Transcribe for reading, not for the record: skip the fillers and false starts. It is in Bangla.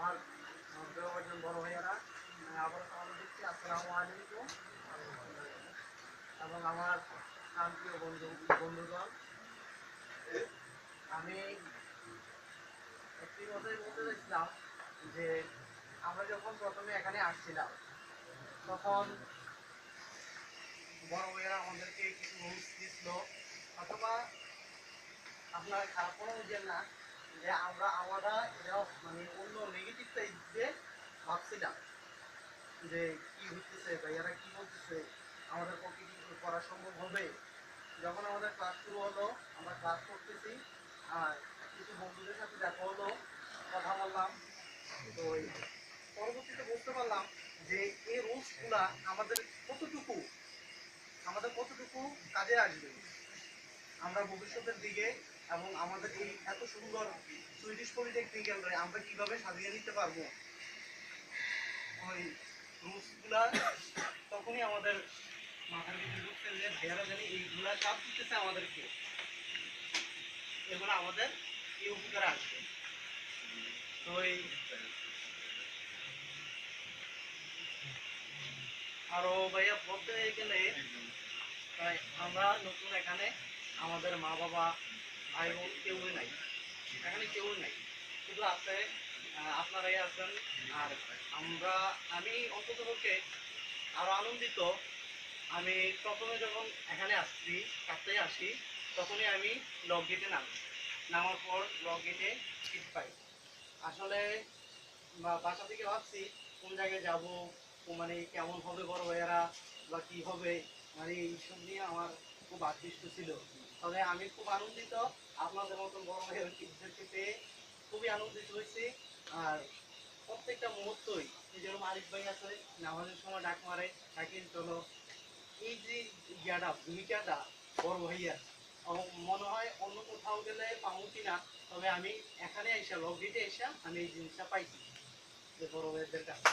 আমার একজন বড় ভাইয়ারা আবারও সালাম দিচ্ছি, আসসালামু আলাইকুম। এবং আমার শান্তিও বন্ধুগণ, আমি একটি কথাই বলতে চাইছিলাম যে আমরা যখন প্রথমে এখানে আসছিলাম তখন বড় ভাইয়ারা আমাদেরকে কিছু রুলস দিছিল, অথবা আপনারা খারাপ কোনো বুঝেন না যে আমরা এটা মানে অন্য নেগেটিভ সাইড দিয়ে ভাবছিলাম যে কি হইতেছে, ভাইয়ারা কি বলতেছে, আমাদের পক্ষে কি করা সম্ভব হবে। যখন আমাদের ক্লাস শুরু হলো, আমরা ক্লাস করতেছি, আর কিছু বন্ধুদের সাথে দেখা হলো, কথা বললাম, তো পরবর্তীতে বুঝতে পারলাম যে এই রুলসগুলা আমাদের কতটুকু কাজে আসবে আমরা ভবিষ্যতের দিকে, এবং আমাদের এই এত সুন্দর সুইডিশ পলিটেকনিক্যাল আমরা কিভাবে সাজিয়ে নিতে পারবো। ওই রুলসগুলা তখনই আমাদের মাথার ভিতরে ঢুকছে যে ভাইয়ারা জানি এইগুলা চাপ দিতেছে আমাদেরকে, এগুলো আমাদের এই উপকারে আসবে। তো আরো ভাইয়া বলতে গেলে আমরা নতুন এখানে, আমাদের মা বাবা ভাই বোন কেউই নাই এখানে, কেউই নাই, শুধু আছে আপনারাই আছেন। আর আমি অন্ততপক্ষে আরো আনন্দিত, আমি প্রথমে যখন এখানে আসি তখনই আমি লক গেটে নামার পর লক গেটে সিট পাই। আসলে বাসা থেকে ভাবছি কোন জায়গায় যাবো, মানে কেমন হবে বড় ভাইয়ারা বা কি হবে, মানে এইসব নিয়ে আমার খুব আকৃষ্ট ছিল। তবে আমি খুব আনন্দিত আপনাদের মতন বড় ভাইয়াদেরকে পেয়ে, খুবই আনন্দিত হয়েছি। আর প্রত্যেকটা মুহূর্তই এই যে মালিক ভাই আছে, নামাজের সময় ডাক মারে, ডাকিন চলো, এই যে ভূমিকাটা বড় ভাইয়ার, মনে হয় অন্য কোথাও গেলে পাবো কিনা, তবে আমি এখানে এসে লক গেটে এসে আমি এই জিনিসটা পাইছি যে বড় ভাইয়াদের কাছে।